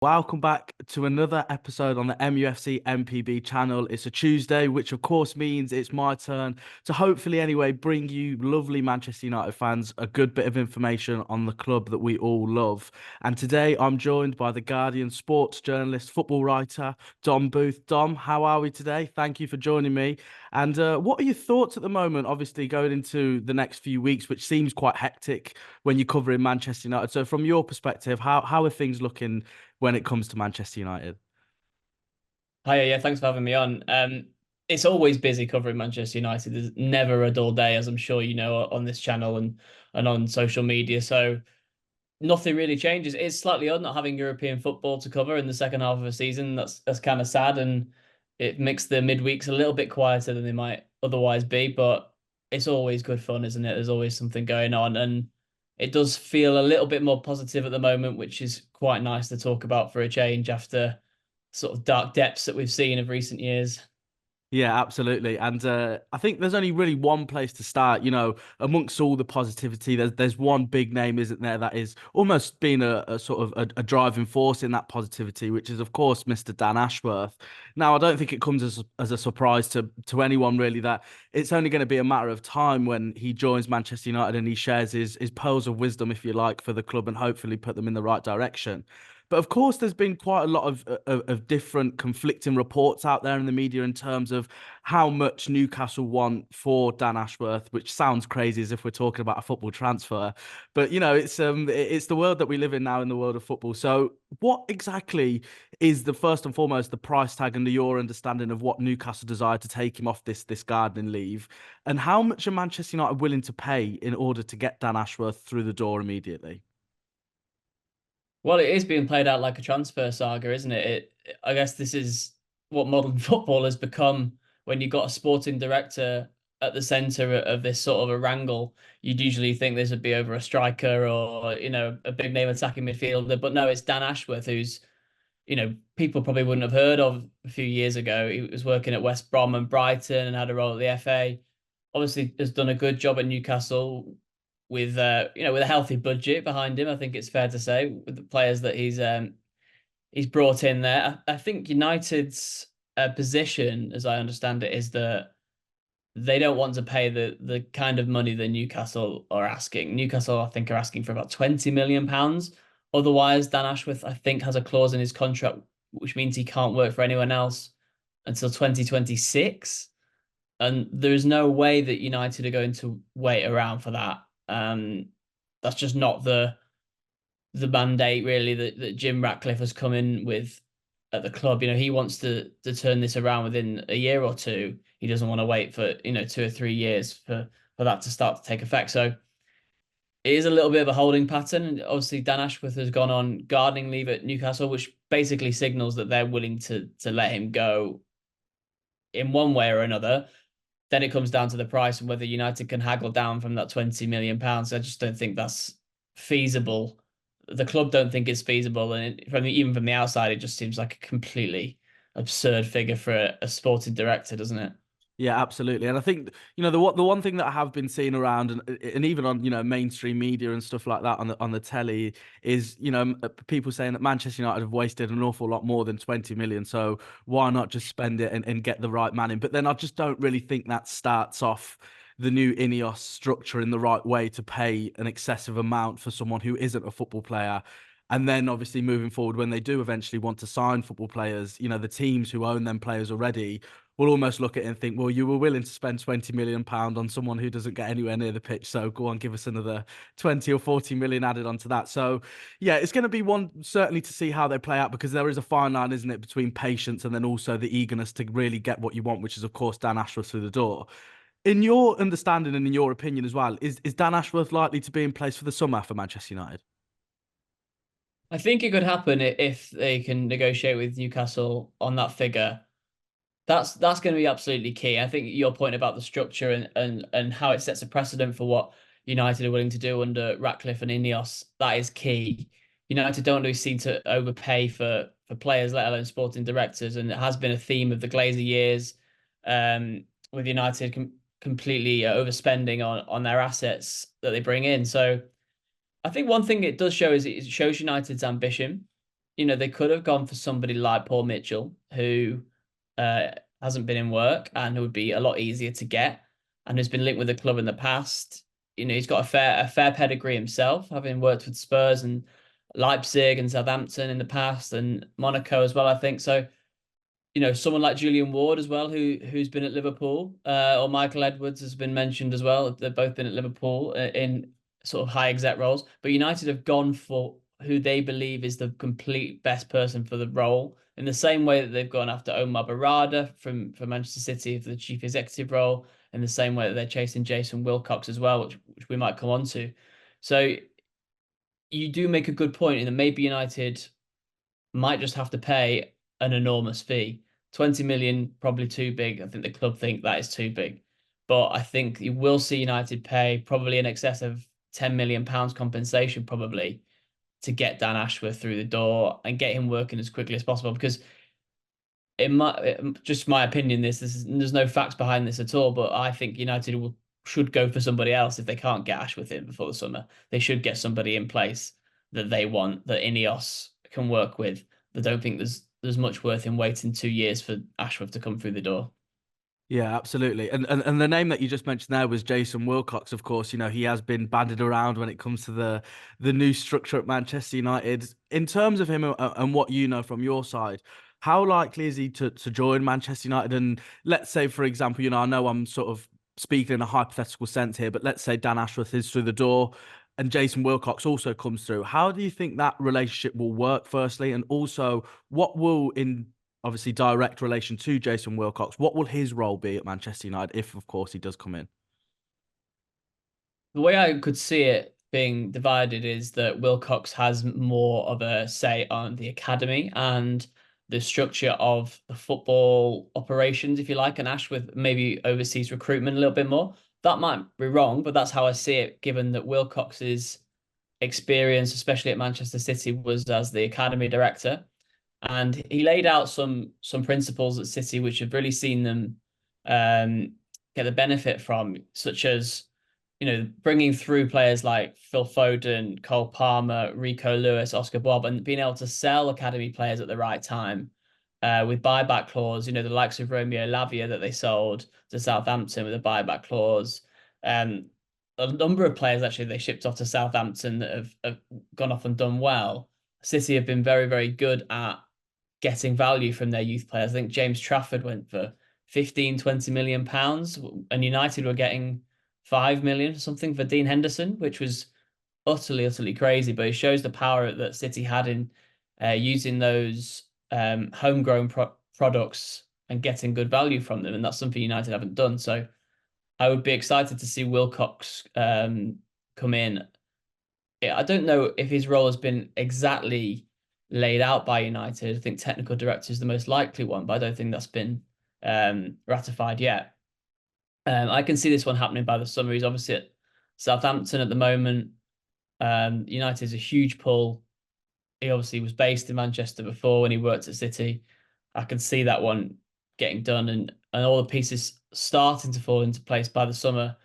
Welcome back to another episode on the mufcMPB channel. It's a Tuesday, which of course means it's my turn to hopefully anyway bring you lovely Manchester United fans a good bit of information on the club that we all love. And today I'm joined by the Guardian sports journalist, football writer, Dom Booth. Dom, how are we today? Thank you for joining me. And what are your thoughts at the moment, obviously going into the next few weeks, which seems quite hectic when you're covering Manchester United. So from your perspective, how are things looking when it comes to Manchester United? Hi, yeah, thanks for having me on. It's always busy covering Manchester United. There's never a dull day, as I'm sure you know, on this channel and on social media. So nothing really changes. It's slightly odd not having European football to cover in the second half of a season. That's kind of sad, and it makes the midweeks a little bit quieter than they might otherwise be. But it's always good fun, isn't it? There's always something going on, and it does feel a little bit more positive at the moment, which is quite nice to talk about for a change after sort of dark depths that we've seen of recent years. Yeah, absolutely. And I think there's only really one place to start, amongst all the positivity. There's one big name, isn't there, that is almost been a sort of a driving force in that positivity, which is, of course, Mr. Dan Ashworth. Now, I don't think it comes as a surprise to anyone really that it's only going to be a matter of time when he joins Manchester United and he shares his pearls of wisdom, if you like, for the club and hopefully put them in the right direction. But of course, there's been quite a lot of different conflicting reports out there in the media in terms of how much Newcastle want for Dan Ashworth, which sounds crazy as if we're talking about a football transfer. But it's the world that we live in now in the world of football. So what exactly is the first and foremost the price tag under your understanding of what Newcastle desire to take him off this gardening leave, and how much are Manchester United willing to pay in order to get Dan Ashworth through the door immediately? Well, it is being played out like a transfer saga, isn't it? I guess this is what modern football has become when you've got a sporting director at the centre of this sort of a wrangle. You'd usually think this would be over a striker or, a big name attacking midfielder. But no, it's Dan Ashworth, who's, people probably wouldn't have heard of a few years ago. He was working at West Brom and Brighton and had a role at the FA. Obviously, has done a good job at Newcastle with with a healthy budget behind him. I think it's fair to say with the players that he's brought in there. I think United's position, as I understand it, is that they don't want to pay the kind of money that Newcastle are asking. Newcastle, I think, are asking for about £20 million. Otherwise, Dan Ashworth, I think, has a clause in his contract which means he can't work for anyone else until 2026. And there's no way that United are going to wait around for that. That's just not the mandate really that Jim Ratcliffe has come in with at the club. He wants to turn this around within a year or two. He doesn't want to wait for 2 or 3 years for that to start to take effect. So it is a little bit of a holding pattern. And obviously, Dan Ashworth has gone on gardening leave at Newcastle, which basically signals that they're willing to let him go in one way or another. Then it comes down to the price and whether United can haggle down from that £20 million. I just don't think that's feasible. The club don't think it's feasible, and even from the outside, it just seems like a completely absurd figure for a sporting director, doesn't it? Yeah, absolutely. And I think, the one thing that I have been seeing around and even on, mainstream media and stuff like that on the telly is, people saying that Manchester United have wasted an awful lot more than 20 million. So why not just spend it and get the right man in? But then I just don't really think that starts off the new INEOS structure in the right way to pay an excessive amount for someone who isn't a football player. And then obviously moving forward, when they do eventually want to sign football players, the teams who own them players already will almost look at it and think, well, you were willing to spend £20 million on someone who doesn't get anywhere near the pitch. So go on, give us another 20 or 40 million added onto that. So yeah, it's going to be one certainly to see how they play out because there is a fine line, isn't it, between patience and then also the eagerness to really get what you want, which is, of course, Dan Ashworth through the door. In your understanding and in your opinion as well, is Dan Ashworth likely to be in place for the summer for Manchester United? I think it could happen if they can negotiate with Newcastle on that figure. That's going to be absolutely key. I think your point about the structure and how it sets a precedent for what United are willing to do under Ratcliffe and INEOS, that is key. United don't really seem to overpay for players, let alone sporting directors, and it has been a theme of the Glazer years, with United completely overspending on their assets that they bring in. So I think one thing it does show is it shows United's ambition. they could have gone for somebody like Paul Mitchell, who uh, hasn't been in work and who would be a lot easier to get and who's been linked with the club in the past. He's got a fair pedigree himself, having worked with Spurs and Leipzig and Southampton in the past and Monaco as well, I think. So, someone like Julian Ward as well, who's been at Liverpool, or Michael Edwards has been mentioned as well. They've both been at Liverpool in sort of high exec roles, but United have gone for who they believe is the complete best person for the role. In the same way that they've gone after Omar Barada from Manchester City for the chief executive role, in the same way that they're chasing Jason Wilcox as well, which we might come on to. So you do make a good point in that maybe United might just have to pay an enormous fee. 20 million, probably too big. I think the club think that is too big. But I think you will see United pay probably in excess of £10 million compensation, probably, to get Dan Ashworth through the door and get him working as quickly as possible. Because just my opinion, there's no facts behind this at all, but I think United should go for somebody else if they can't get Ashworth in before the summer. They should get somebody in place that they want, that INEOS can work with. I don't think there's much worth in waiting 2 years for Ashworth to come through the door. Yeah, absolutely. And the name that you just mentioned there was Jason Wilcox, of course. He has been bandied around when it comes to the new structure at Manchester United. In terms of him and what you know from your side, how likely is he to join Manchester United? And let's say, for example, I know I'm sort of speaking in a hypothetical sense here, but let's say Dan Ashworth is through the door and Jason Wilcox also comes through. How do you think that relationship will work, firstly? And also, what will, in obviously direct relation to Jason Wilcox, what will his role be at Manchester United if, of course, he does come in? The way I could see it being divided is that Wilcox has more of a say on the academy and the structure of the football operations, if you like, and Ashworth maybe oversees recruitment a little bit more. That might be wrong, but that's how I see it, given that Wilcox's experience, especially at Manchester City, was as the academy director. And he laid out some principles at City which have really seen them get the benefit from, such as bringing through players like Phil Foden, Cole Palmer, Rico Lewis, Oscar Bob, and being able to sell academy players at the right time with buyback clause. The likes of Romeo Lavia that they sold to Southampton with a buyback clause. Um, a number of players actually they shipped off to Southampton that have gone off and done well. City have been very, very good at getting value from their youth players. I think James Trafford went for 15, 20 million pounds, and United were getting 5 million or something for Dean Henderson, which was utterly, utterly crazy. But it shows the power that City had in using those homegrown products and getting good value from them. And that's something United haven't done. So I would be excited to see Wilcox come in. I don't know if his role has been exactly laid out by United. I think technical director is the most likely one, but I don't think that's been ratified yet. I can see this one happening by the summer. He's obviously at Southampton at the moment. United is a huge pull. He obviously was based in Manchester before when he worked at City. I can see that one getting done and all the pieces starting to fall into place by the summer,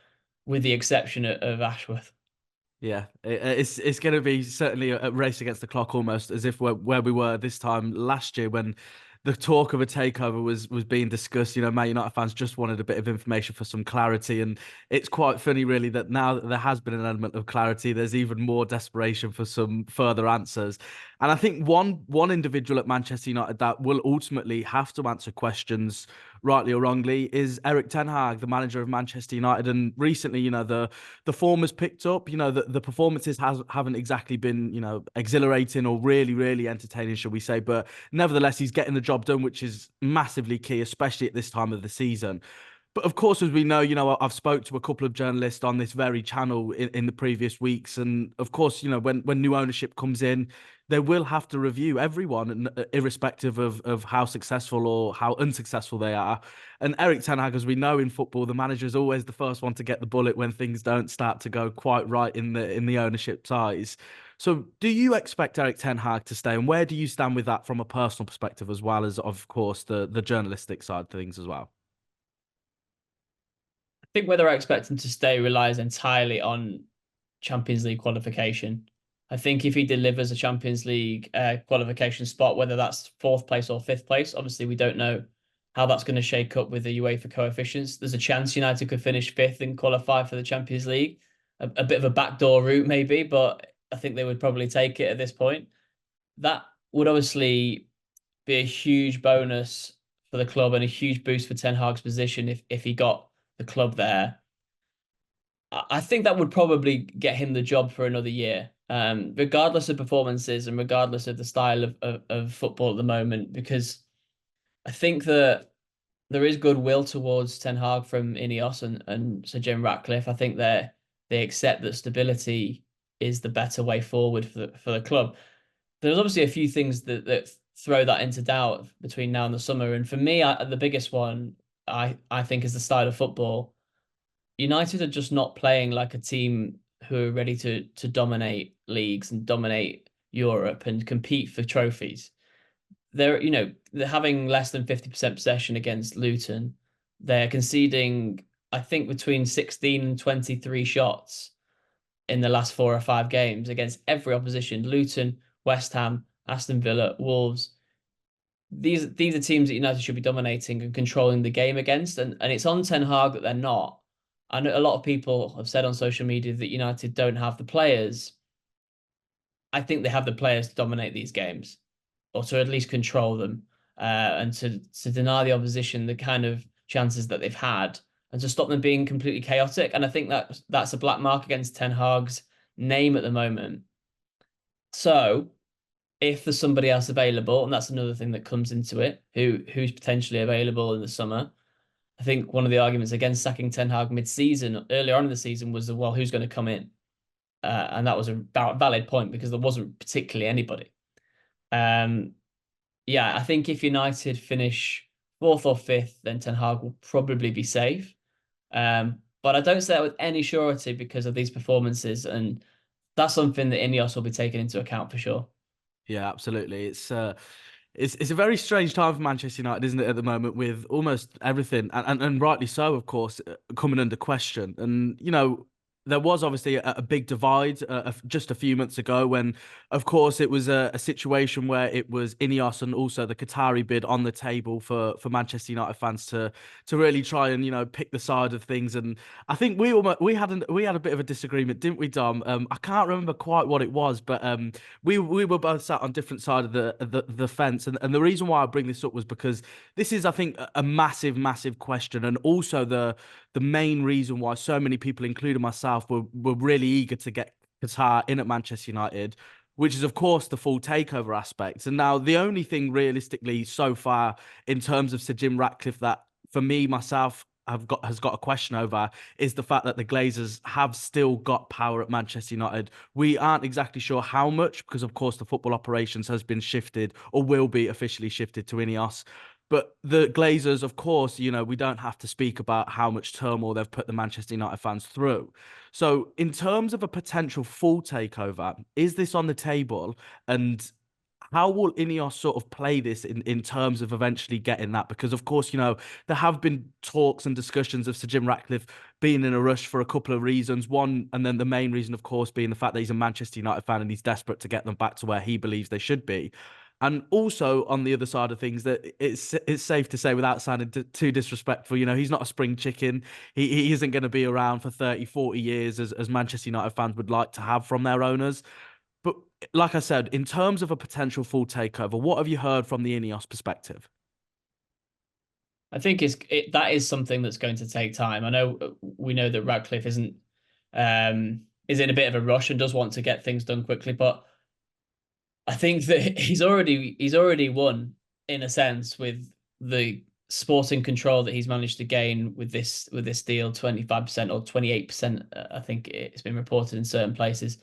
with the exception of Ashworth. Yeah, it's going to be certainly a race against the clock, almost as if we're where we were this time last year when the talk of a takeover was being discussed. Man United fans just wanted a bit of information for some clarity, and it's quite funny, really, that now that there has been an element of clarity, there's even more desperation for some further answers. And I think one individual at Manchester United that will ultimately have to answer questions, rightly or wrongly, is Eric Ten Hag, the manager of Manchester United. And recently, the form has picked up. The performances haven't exactly been, exhilarating or really, really entertaining, shall we say. But nevertheless, he's getting the job done, which is massively key, especially at this time of the season. But of course, as we know, I've spoke to a couple of journalists on this very channel in the previous weeks. And of course, when new ownership comes in, they will have to review everyone, irrespective of how successful or how unsuccessful they are. And Eric Ten Hag, as we know in football, the manager is always the first one to get the bullet when things don't start to go quite right in the ownership ties. So do you expect Eric Ten Hag to stay? And where do you stand with that from a personal perspective, as well as, of course, the journalistic side of things as well? I think whether I expect him to stay relies entirely on Champions League qualification. I think if he delivers a Champions League qualification spot, whether that's fourth place or fifth place, obviously we don't know how that's going to shake up with the UEFA coefficients. There's a chance United could finish fifth and qualify for the Champions League. A bit of a backdoor route maybe, but I think they would probably take it at this point. That would obviously be a huge bonus for the club and a huge boost for Ten Hag's position if he got the club there. I think that would probably get him the job for another year, regardless of performances and regardless of the style of football at the moment, because I think that there is goodwill towards Ten Hag from INEOS and Sir Jim Ratcliffe. I think they accept that stability is the better way forward for the club. There's obviously a few things that throw that into doubt between now and the summer. And for me, the biggest one I think is the style of football. United are just not playing like a team who are ready to dominate leagues and dominate Europe and compete for trophies. They're having less than 50% possession against Luton. They're conceding, I think, between 16 and 23 shots in the last 4 or 5 games against every opposition. Luton, West Ham, Aston Villa, Wolves. These are teams that United should be dominating and controlling the game against, and it's on Ten Hag that they're not. I know a lot of people have said on social media that United don't have the players. I think they have the players to dominate these games, or to at least control them, and to deny the opposition the kind of chances that they've had, and to stop them being completely chaotic. And I think that's a black mark against Ten Hag's name at the moment. So if there's somebody else available, and that's another thing that comes into it, who's potentially available in the summer. I think one of the arguments against sacking Ten Hag mid-season, earlier on in the season, was well, who's going to come in? And that was a valid point because there wasn't particularly anybody. Um, yeah, I think if United finish fourth or fifth, then Ten Hag will probably be safe. But I don't say that with any surety because of these performances, and that's something that INEOS will be taking into account for sure. Yeah, absolutely. It's a very strange time for Manchester United, isn't it, at the moment, with almost everything, and rightly so, of course, coming under question. And, there was obviously a big divide just a few months ago when, of course, it was a situation where it was INEOS and also the Qatari bid on the table for Manchester United fans to really try and, pick the side of things. And I think we had a bit of a disagreement, didn't we, Dom? I can't remember quite what it was, but we were both sat on different side of the fence, and the reason why I bring this up was because this is, I think, a massive question, and also the main reason why so many people, including myself, were really eager to get Qatar in at Manchester United, which is, of course, the full takeover aspect. And now the only thing realistically so far in terms of Sir Jim Ratcliffe that for me myself has got a question over is the fact that the Glazers have still got power at Manchester United. We aren't exactly sure how much because, of course, the football operations has been shifted or will be officially shifted to INEOS. But the Glazers, of course, we don't have to speak about how much turmoil they've put the Manchester United fans through. So, in terms of a potential full takeover, is this on the table? And how will INEOS sort of play this in terms of eventually getting that? Because, of course, there have been talks and discussions of Sir Jim Ratcliffe being in a rush for a couple of reasons. One, and then the main reason, of course, being the fact that he's a Manchester United fan and he's desperate to get them back to where he believes they should be. And also on the other side of things, that it's safe to say, without sounding too disrespectful, he's not a spring chicken. He isn't going to be around for 30, 40 years as Manchester United fans would like to have from their owners. But like I said, in terms of a potential full takeover, what have you heard from the INEOS perspective? I think that is something that's going to take time. I know we know that Radcliffe is in a bit of a rush and does want to get things done quickly, but I think that he's already won in a sense with the sporting control that he's managed to gain with this deal, 25% or 28%. I think it's been reported in certain places.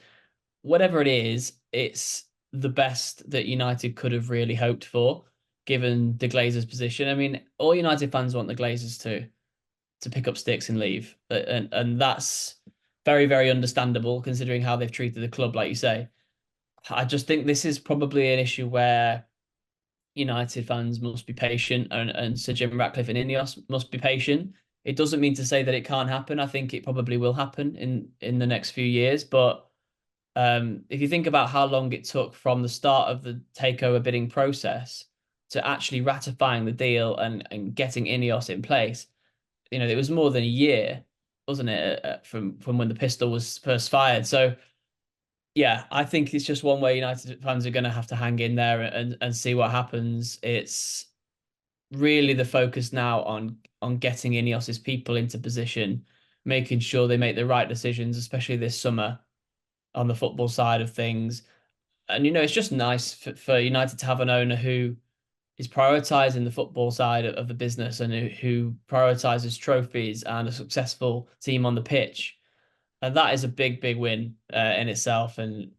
Whatever it is, it's the best that United could have really hoped for, given the Glazers' position. I mean, all United fans want the Glazers to pick up sticks and leave, and that's very, very understandable considering how they've treated the club, like you say. I just think this is probably an issue where United fans must be patient, and Sir Jim Ratcliffe and INEOS must be patient. It doesn't mean to say that it can't happen. I think it probably will happen in the next few years, but If you think about how long it took from the start of the takeover bidding process to actually ratifying the deal and getting INEOS in place, it was more than a year, wasn't it, from when the pistol was first fired? So yeah, I think it's just one way United fans are going to have to hang in there and see what happens. It's really the focus now on getting INEOS's people into position, making sure they make the right decisions, especially this summer on the football side of things. And it's just nice for United to have an owner who is prioritizing the football side of the business and who prioritizes trophies and a successful team on the pitch. And that is a big, big win in itself. And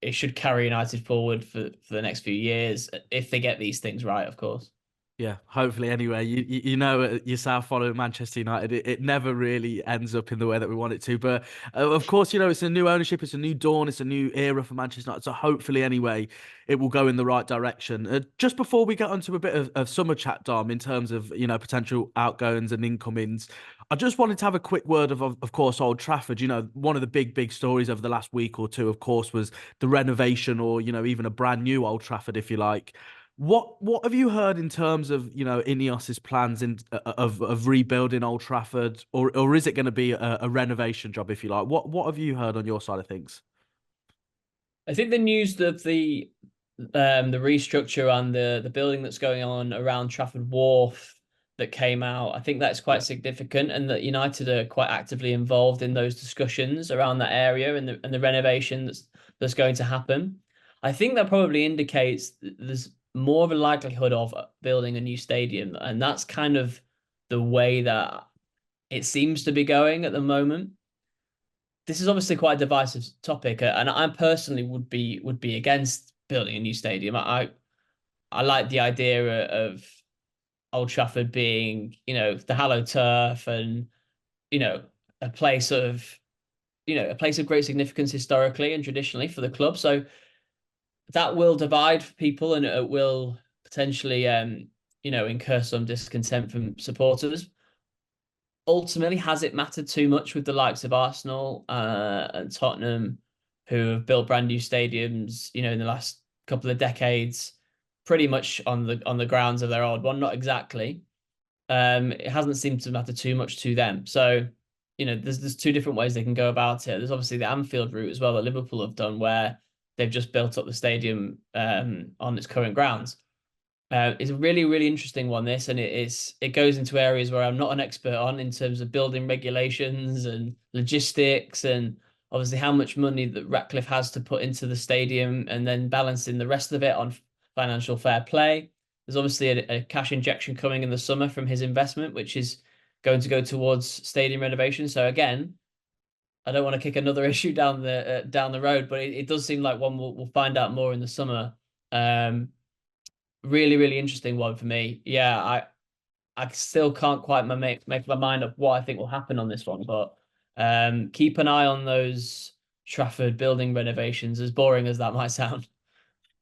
it should carry United forward for the next few years if they get these things right, of course. Yeah, hopefully. Anyway, you know yourself following Manchester United, it never really ends up in the way that we want it to. But of course, it's a new ownership, it's a new dawn, it's a new era for Manchester United. So hopefully, anyway, it will go in the right direction. Just before we get onto a bit of summer chat, Dom, in terms of potential outgoings and incomings, I just wanted to have a quick word of course, Old Trafford. One of the big stories over the last week or two, of course, was the renovation, or even a brand new Old Trafford, if you like. What have you heard in terms of INEOS's plans of rebuilding Old Trafford, or is it going to be a renovation job, if you like? What have you heard on your side of things? I think the news of the restructure and the building that's going on around Trafford Wharf that came out, I think that's quite Yeah. significant, and that United are quite actively involved in those discussions around that area and the renovation that's going to happen. I think that probably indicates there's more of a likelihood of building a new stadium, and that's kind of the way that it seems to be going at the moment. This is obviously quite a divisive topic, and I personally would be against building a new stadium. I like the idea of Old Trafford being, the hallowed turf and, you know, a place of, a place of great significance historically and traditionally for the club. So that will divide people, and it will potentially, incur some discontent from supporters. Ultimately, has it mattered too much with the likes of Arsenal and Tottenham, who have built brand new stadiums, in the last couple of decades, pretty much on the grounds of their old one? Not exactly. It hasn't seemed to matter too much to them. So, there's two different ways they can go about it. There's obviously the Anfield route as well that Liverpool have done, where they've just built up the stadium on its current grounds. It's a really, really interesting one, this, and it goes into areas where I'm not an expert on, in terms of building regulations and logistics, and obviously how much money that Ratcliffe has to put into the stadium, and then balancing the rest of it on financial fair play. There's obviously a cash injection coming in the summer from his investment, which is going to go towards stadium renovation. So again, I don't want to kick another issue down the road, but it does seem like one we'll find out more in the summer. Really, really interesting one for me. Yeah, I still can't quite make my mind up what I think will happen on this one, but keep an eye on those Trafford building renovations, as boring as that might sound.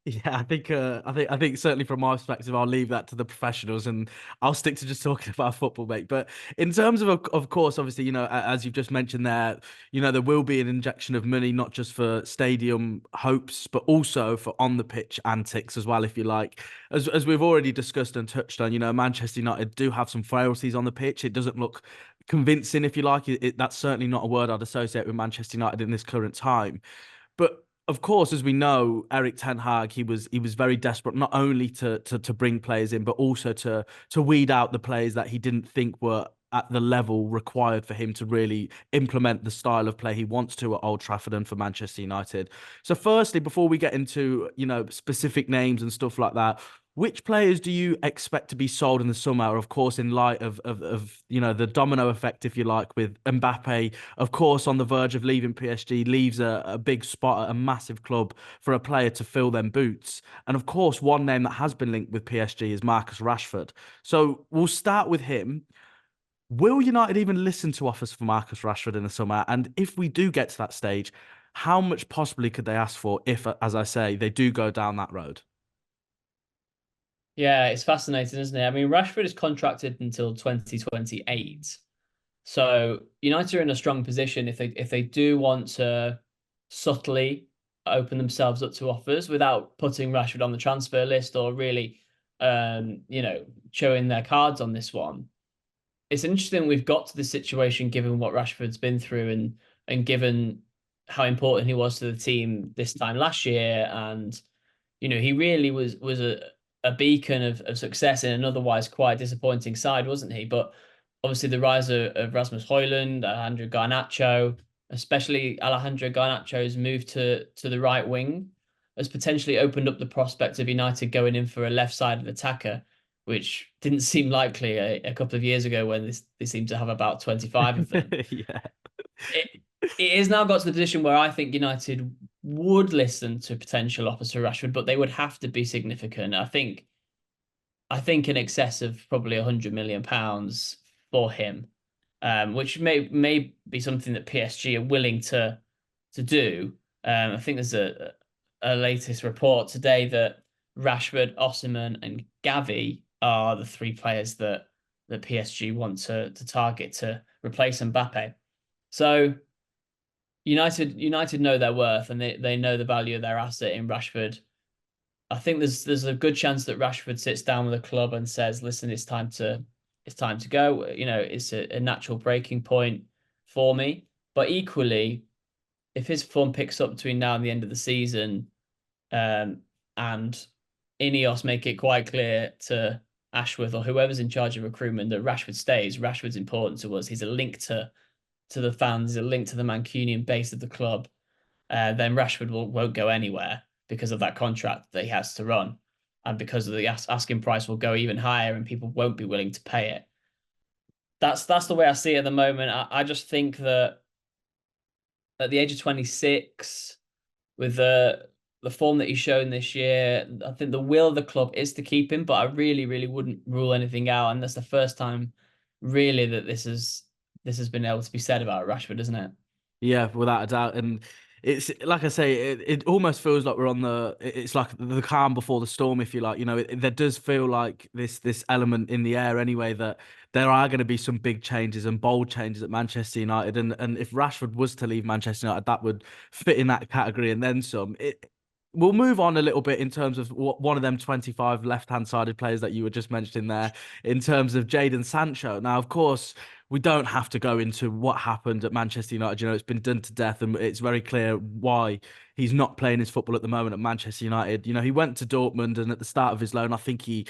Yeah, I think certainly from my perspective, I'll leave that to the professionals, and I'll stick to just talking about football, mate. But in terms of course, obviously, as you've just mentioned there, there will be an injection of money, not just for stadium hopes, but also for on the pitch antics as well, if you like. As we've already discussed and touched on, Manchester United do have some frailties on the pitch. It doesn't look convincing, if you like. That's certainly not a word I'd associate with Manchester United in this current time. But of course, as we know, Eric Ten Hag, he was very desperate, not only to bring players in, but also to weed out the players that he didn't think were at the level required for him to really implement the style of play he wants to at Old Trafford and for Manchester United. So firstly, before we get into, specific names and stuff like that, which players do you expect to be sold in the summer? Of course, in light of the domino effect, if you like, with Mbappe, of course, on the verge of leaving PSG, leaves a big spot at a massive club for a player to fill them boots. And of course, one name that has been linked with PSG is Marcus Rashford. So we'll start with him. Will United even listen to offers for Marcus Rashford in the summer? And if we do get to that stage, how much possibly could they ask for if, as I say, they do go down that road? Yeah, it's fascinating, isn't it? I mean, Rashford is contracted until 2028. So United are in a strong position if they do want to subtly open themselves up to offers without putting Rashford on the transfer list or really, showing their cards on this one. It's interesting we've got to this situation given what Rashford's been through and given how important he was to the team this time last year. And, he really was a beacon of success in an otherwise quite disappointing side, wasn't he? But obviously the rise of Rasmus Højlund, Alejandro Garnacho, especially Alejandro Garnacho's move to the right wing, has potentially opened up the prospect of United going in for a left-sided attacker, which didn't seem likely a couple of years ago when they seemed to have about 25 of them. Yeah. It, it has now got to the position where I think United would listen to potential offers for Rashford, but they would have to be significant. I think in excess of probably £100 million for him, which may be something that PSG are willing to do. I think there's a latest report today that Rashford, Osimhen, and Gavi are the three players that PSG want to target to replace Mbappe. So United know their worth and they know the value of their asset in Rashford. I think there's a good chance that Rashford sits down with the club and says, "Listen, it's time to go. It's a natural breaking point for me." But equally, if his form picks up between now and the end of the season, and INEOS make it quite clear to Ashworth or whoever's in charge of recruitment that Rashford stays, Rashford's important to us. He's a link to the fans, a link to the Mancunian base of the club. Then Rashford won't go anywhere because of that contract that he has to run, and because of the asking price will go even higher, and people won't be willing to pay it. That's the way I see it at the moment. I just think that at the age of 26, with the form that he's shown this year, I think the will of the club is to keep him, but I really, really wouldn't rule anything out. And that's the first time, really, that this has been able to be said about Rashford, isn't it? Yeah, without a doubt. And it's like I say, it almost feels like we're on it's like the calm before the storm, if you like. There does feel like this element in the air anyway, that there are going to be some big changes and bold changes at Manchester United. And if Rashford was to leave Manchester United, that would fit in that category and then some. We'll move on a little bit in terms of one of them 25 left-hand sided players that you were just mentioning there, in terms of Jadon Sancho. Now, of course, we don't have to go into what happened at Manchester United. It's been done to death, and it's very clear why he's not playing his football at the moment at Manchester United. He went to Dortmund, and at the start of his loan, I think he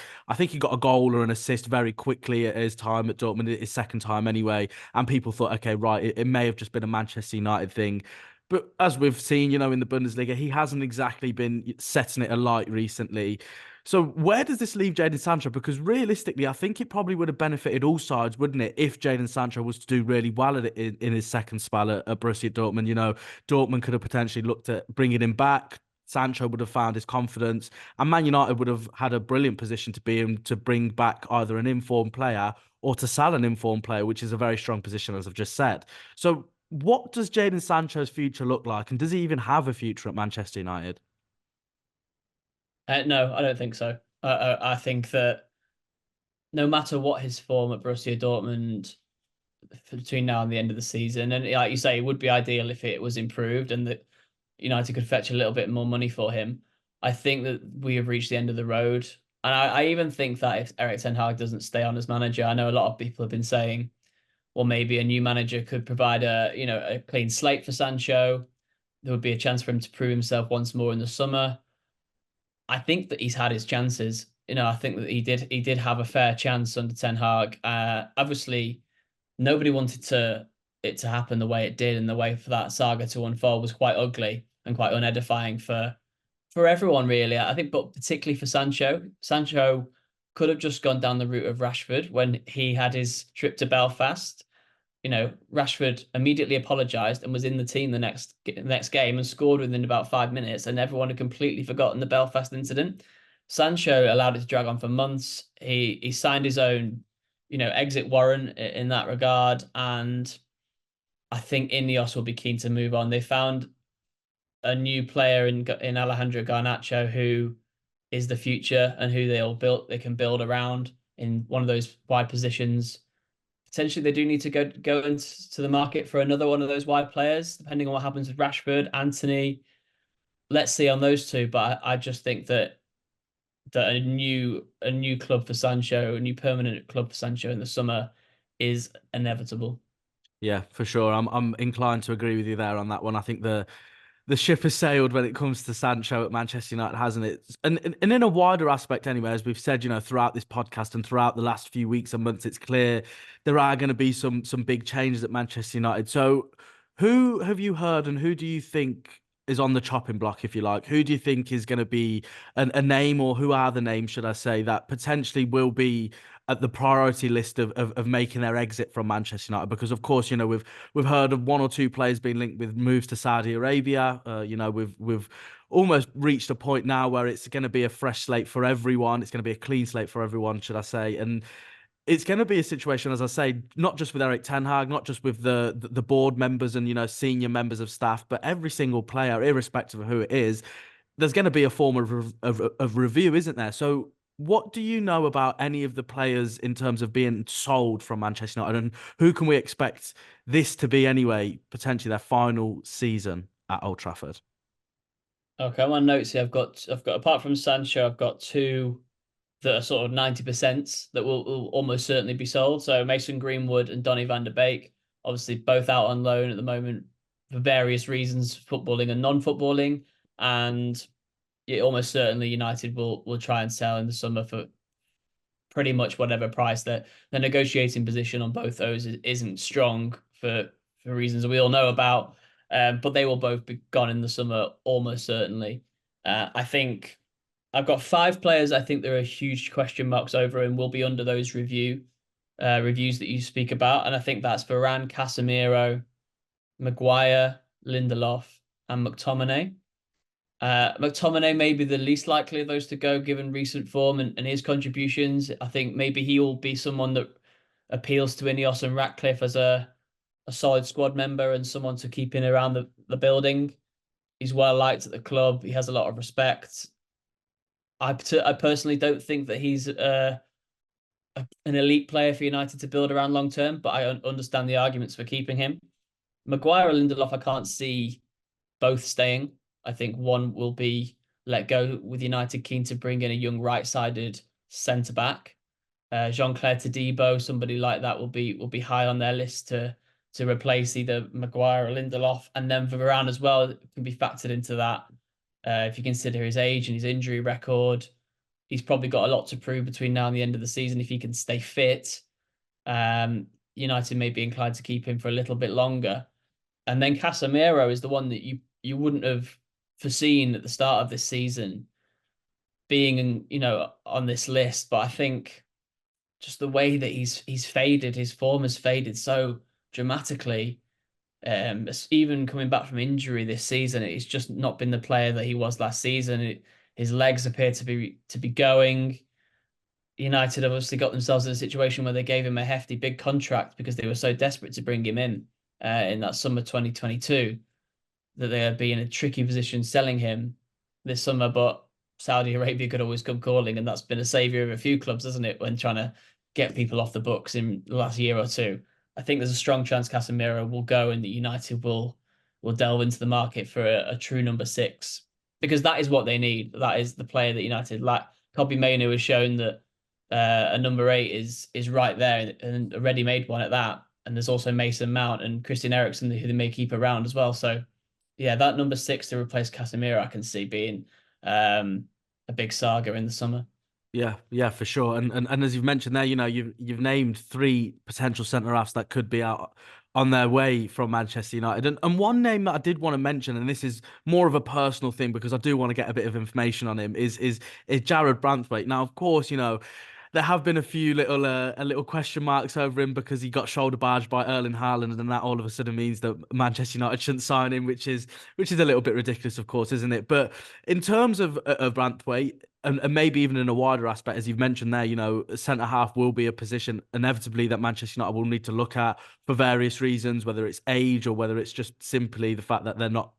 got a goal or an assist very quickly at his time at Dortmund, his second time anyway. And people thought, okay, right, it may have just been a Manchester United thing. But as we've seen, in the Bundesliga, he hasn't exactly been setting it alight recently. So where does this leave Jadon Sancho? Because realistically, I think it probably would have benefited all sides, wouldn't it, if Jadon Sancho was to do really well at it in his second spell at Borussia Dortmund? Dortmund could have potentially looked at bringing him back. Sancho would have found his confidence, and Man United would have had a brilliant position to be in to bring back either an informed player or to sell an informed player, which is a very strong position, as I've just said. So what does Jadon Sancho's future look like? And does he even have a future at Manchester United? No, I don't think so. I think that no matter what his form at Borussia Dortmund between now and the end of the season, and like you say, it would be ideal if it was improved and that United could fetch a little bit more money for him. I think that we have reached the end of the road. And I even think that if Erik Ten Hag doesn't stay on as manager, I know a lot of people have been saying, well, maybe a new manager could provide a clean slate for Sancho. There would be a chance for him to prove himself once more in the summer. I think that he's had his chances. I think that he did have a fair chance under Ten Hag. Obviously, nobody wanted it to happen the way it did, and the way for that saga to unfold was quite ugly and quite unedifying for everyone, really. I think, but particularly for Sancho. Sancho could have just gone down the route of Rashford when he had his trip to Belfast. Rashford immediately apologized and was in the team the next game and scored within about 5 minutes, and everyone had completely forgotten the Belfast incident. Sancho allowed it to drag on for months. He signed his own, exit warrant in that regard, and I think INEOS will be keen to move on. They found a new player in Alejandro Garnacho who is the future and who they can build around in one of those wide positions. Potentially, they do need to go into the market for another one of those wide players, depending on what happens with Rashford, Anthony. let's see on those two. But I just think that a new club for Sancho, a new permanent club for Sancho in the summer is inevitable. Yeah, for sure. I'm inclined to agree with you there on that one. I think the ship has sailed when it comes to Sancho at Manchester United, hasn't it? And in a wider aspect, anyway, as we've said, throughout this podcast and throughout the last few weeks and months, it's clear there are going to be some big changes at Manchester United. So, who have you heard, and who do you think is on the chopping block, if you like? Who do you think is going to be a name, or who are the names, should I say, that potentially will be at the priority list of making their exit from Manchester United? Because of course, we've heard of one or two players being linked with moves to Saudi Arabia. We've almost reached a point now where it's going to be a fresh slate for everyone. It's going to be a clean slate for everyone, should I say? And it's going to be a situation, as I say, not just with Eric Ten Hag, not just with the board members and senior members of staff, but every single player, irrespective of who it is, there's going to be a form of review, isn't there? So, what do you know about any of the players in terms of being sold from Manchester United, and who can we expect this to be anyway, potentially their final season at Old Trafford? Okay, on my notes here, I've got apart from Sancho, I've got two that are sort of 90% that will almost certainly be sold. So Mason Greenwood and Donny van der Beek, obviously both out on loan at the moment for various reasons, footballing and non-footballing. And yeah, almost certainly United will try and sell in the summer for pretty much whatever price. That the negotiating position on both those isn't strong for reasons we all know about. But they will both be gone in the summer almost certainly. I think I've got five players I think there are huge question marks over and will be under those reviews that you speak about. And I think that's Varane, Casemiro, Maguire, Lindelof, and McTominay. McTominay may be the least likely of those to go given recent form and his contributions. I think maybe he will be someone that appeals to INEOS and Ratcliffe as a solid squad member and someone to keep in around the building. He's well liked at the club. He has a lot of respect. I personally don't think that he's an elite player for United to build around long term, but I understand the arguments for keeping him. Maguire or Lindelof, I can't see both staying. I think one will be let go with United keen to bring in a young right-sided centre back. Jean-Claire Todibo, somebody like that will be high on their list to replace either Maguire or Lindelof, and then Varane as well can be factored into that. If you consider his age and his injury record, he's probably got a lot to prove between now and the end of the season if he can stay fit. United may be inclined to keep him for a little bit longer. And then Casemiro is the one that you wouldn't have foreseen at the start of this season being on this list. But I think just the way that he's faded, his form has faded so dramatically. Even coming back from injury this season, he's just not been the player that he was last season. His legs appear to be going. United obviously got themselves in a situation where they gave him a hefty big contract because they were so desperate to bring him in that summer 2022 that they would be in a tricky position selling him this summer. But Saudi Arabia could always come calling, and that's been a savior of a few clubs, hasn't it, when trying to get people off the books in the last year or two. I think there's a strong chance Casemiro will go and that United will delve into the market for a true number six because that is what they need. That is the player that United lack. Kobbie Mainoo has shown that a number eight is right there and a ready-made one at that. And there's also Mason Mount and Christian Eriksen who they may keep around as well. So yeah, that number six to replace Casemiro, I can see being a big saga in the summer. Yeah, yeah, for sure. And as you've mentioned there, you've named three potential centre halves that could be out on their way from Manchester United. And one name that I did want to mention, and this is more of a personal thing because I do want to get a bit of information on him, is Jared Branthwaite. Now, of course, there have been a few little question marks over him because he got shoulder barged by Erling Haaland, and that all of a sudden means that Manchester United shouldn't sign him, which is a little bit ridiculous, of course, isn't it? But in terms of Branthwaite, and maybe even in a wider aspect, as you've mentioned there, centre half will be a position inevitably that Manchester United will need to look at for various reasons, whether it's age or whether it's just simply the fact that they're not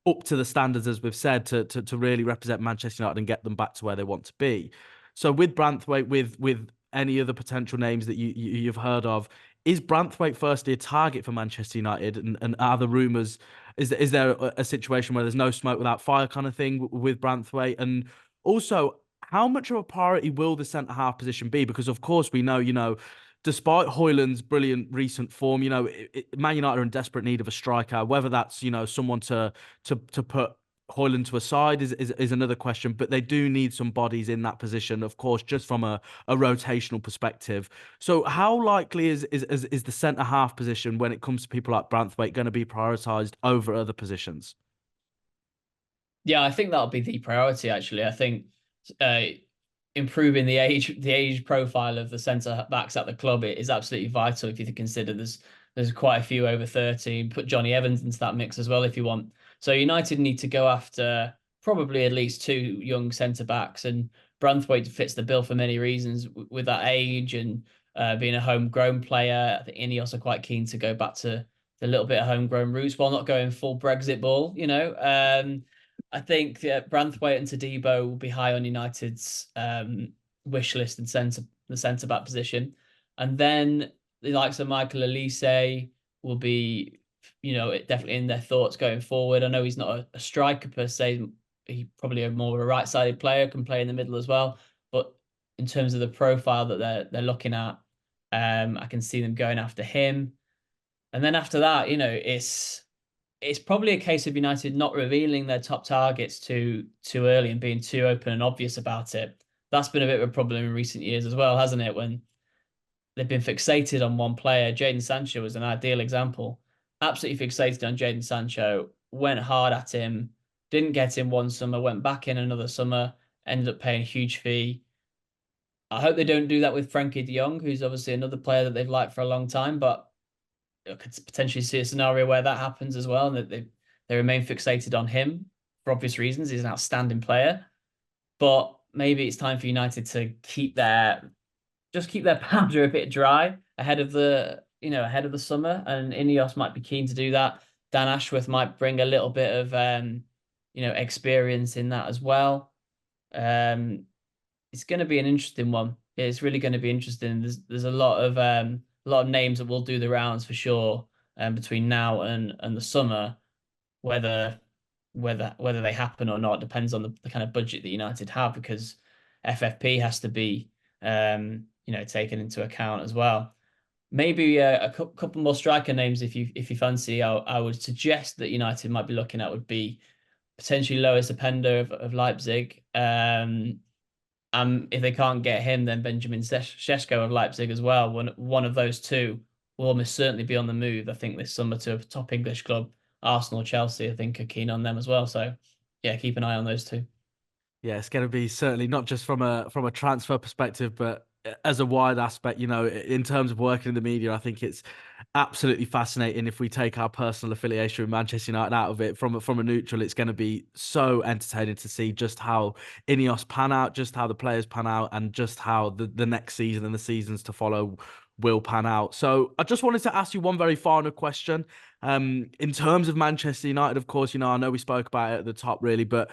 up to the standards, as we've said, to really represent Manchester United and get them back to where they want to be. So with Branthwaite, with any other potential names that you've heard of, is Branthwaite firstly a target for Manchester United, and are the rumours? Is there a situation where there's no smoke without fire kind of thing with Branthwaite? And also, how much of a priority will the centre half position be? Because of course we know, despite Højlund's brilliant recent form, Man United are in desperate need of a striker. Whether that's someone to put Højlund to a side is another question, but they do need some bodies in that position, of course, just from a rotational perspective. So, how likely is the centre half position when it comes to people like Branthwaite going to be prioritised over other positions? Yeah, I think that'll be the priority. Actually, I think uh, improving the age profile of the centre backs at the club is absolutely vital. If you consider there's quite a few over 30. Put Johnny Evans into that mix as well if you want. So United need to go after probably at least two young centre backs, and Branthwaite fits the bill for many reasons with that age and being a homegrown player. I think INEOS are quite keen to go back to the little bit of homegrown roots while not going full Brexit ball. I think Branthwaite and Todibo will be high on United's wish list and the centre back position, and then the likes of Michael Olise will be, definitely in their thoughts going forward. I know he's not a striker per se; he probably more of a right-sided player, can play in the middle as well. But in terms of the profile that they're looking at, I can see them going after him, and then after that, it's probably a case of United not revealing their top targets too early and being too open and obvious about it. That's been a bit of a problem in recent years as well, hasn't it? When they've been fixated on one player. Jadon Sancho was an ideal example. Absolutely fixated on Jadon Sancho, went hard at him, didn't get him one summer, went back in another summer, ended up paying a huge fee. I hope they don't do that with Frankie de Jong, who's obviously another player that they've liked for a long time, but I could potentially see a scenario where that happens as well, and that they remain fixated on him for obvious reasons. He's an outstanding player, but maybe it's time for United to keep their powder a bit dry ahead of the summer, and INEOS might be keen to do that. Dan Ashworth might bring a little bit of experience in that as well. It's going to be an interesting one. It's really going to be interesting. There's a lot of names that will do the rounds for sure between now and the summer. Whether whether they happen or not depends on the kind of budget that United have, because FFP has to be taken into account as well. Maybe a couple more striker names if you fancy. I would suggest that United might be looking at would be potentially Lois Openda of Leipzig. If they can't get him, then Benjamin Šeško of Leipzig as well. One of those two will almost certainly be on the move, I think, this summer to a top English club. Arsenal, Chelsea, I think, are keen on them as well. So, yeah, keep an eye on those two. Yeah, it's going to be certainly not just from a transfer perspective, but as a wide aspect. In terms of working in the media, I think it's absolutely fascinating. If we take our personal affiliation with Manchester United out of it, from a neutral, it's going to be so entertaining to see just how INEOS pan out, just how the players pan out, and just how the next season and the seasons to follow will pan out. So I just wanted to ask you one very final question. In terms of Manchester United, of course, I know we spoke about it at the top, really, but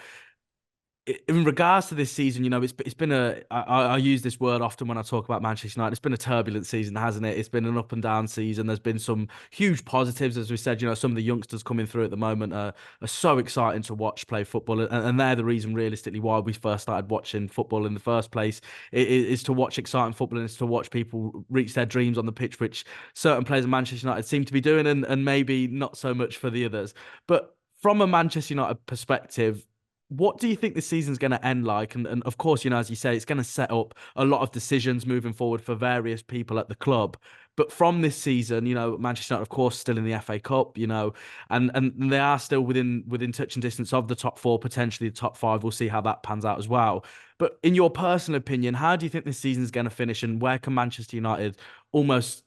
in regards to this season, it's been I use this word often when I talk about Manchester United. It's been a turbulent season, hasn't it? It's been an up and down season. There's been some huge positives, as we said. Some of the youngsters coming through at the moment are so exciting to watch play football, and they're the reason, realistically, why we first started watching football in the first place. It is to watch exciting football, and it's to watch people reach their dreams on the pitch, which certain players in Manchester United seem to be doing, and maybe not so much for the others. But from a Manchester United perspective, what do you think this season's going to end like? And of course, as you say, it's going to set up a lot of decisions moving forward for various people at the club. But from this season, Manchester United, of course, still in the FA Cup, and they are still within touch and distance of the top four, potentially the top five. We'll see how that pans out as well. But in your personal opinion, how do you think this season's going to finish, and where can Manchester United almost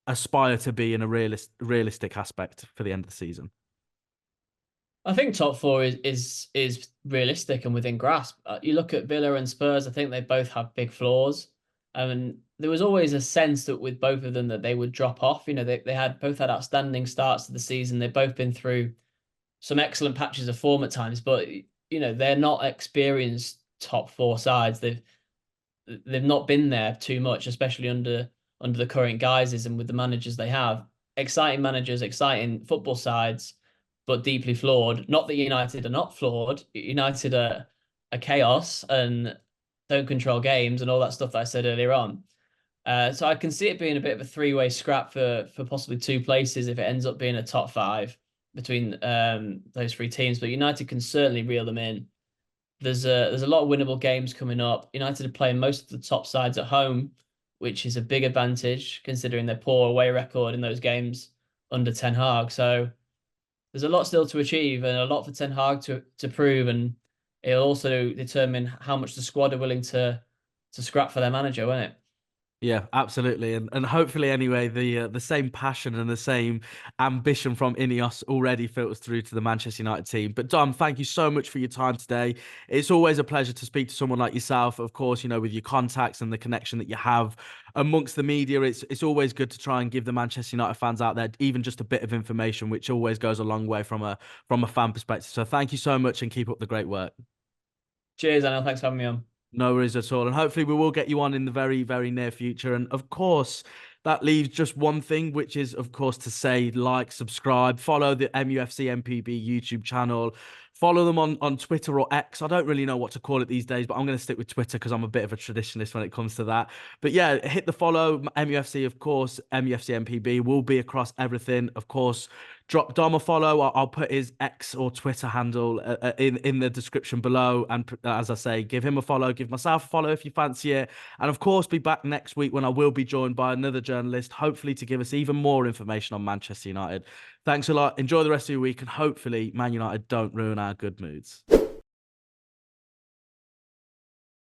aspire to be in a realistic aspect for the end of the season? I think top four is realistic and within grasp. You look at Villa and Spurs, I think they both have big flaws. And there was always a sense that with both of them that they would drop off. They had both had outstanding starts to the season. They've both been through some excellent patches of form at times, but they're not experienced top four sides. They've not been there too much, especially under the current guises and with the managers they have. Exciting managers, exciting football sides, but deeply flawed. Not that United are not flawed. United are a chaos and don't control games and all that stuff that I said earlier on. So I can see it being a bit of a three-way scrap for possibly two places if it ends up being a top five between those three teams. But United can certainly reel them in. There's a lot of winnable games coming up. United are playing most of the top sides at home, which is a big advantage considering their poor away record in those games under Ten Hag. So there's a lot still to achieve and a lot for Ten Hag to prove, and it'll also determine how much the squad are willing to scrap for their manager, won't it? Yeah, absolutely, and hopefully, anyway, the same passion and the same ambition from INEOS already filters through to the Manchester United team. But Dom, thank you so much for your time today. It's always a pleasure to speak to someone like yourself. Of course, with your contacts and the connection that you have amongst the media, it's always good to try and give the Manchester United fans out there even just a bit of information, which always goes a long way from a fan perspective. So thank you so much, and keep up the great work. Cheers, Anil. Thanks for having me on. No worries at all. And hopefully we will get you on in the very, very near future. And of course, that leaves just one thing, which is, of course, to say like, subscribe, follow the mufcMPB YouTube channel, follow them on Twitter or X. I don't really know what to call it these days, but I'm going to stick with Twitter because I'm a bit of a traditionalist when it comes to that. But yeah, hit the follow, MUFC, of course, mufcMPB will be across everything. Of course, drop Dom a follow. I'll put his X or Twitter handle in the description below. And as I say, give him a follow, give myself a follow if you fancy it. And of course, be back next week when I will be joined by another journalist, hopefully to give us even more information on Manchester United. Thanks a lot. Enjoy the rest of your week, and hopefully Man United don't ruin our good moods.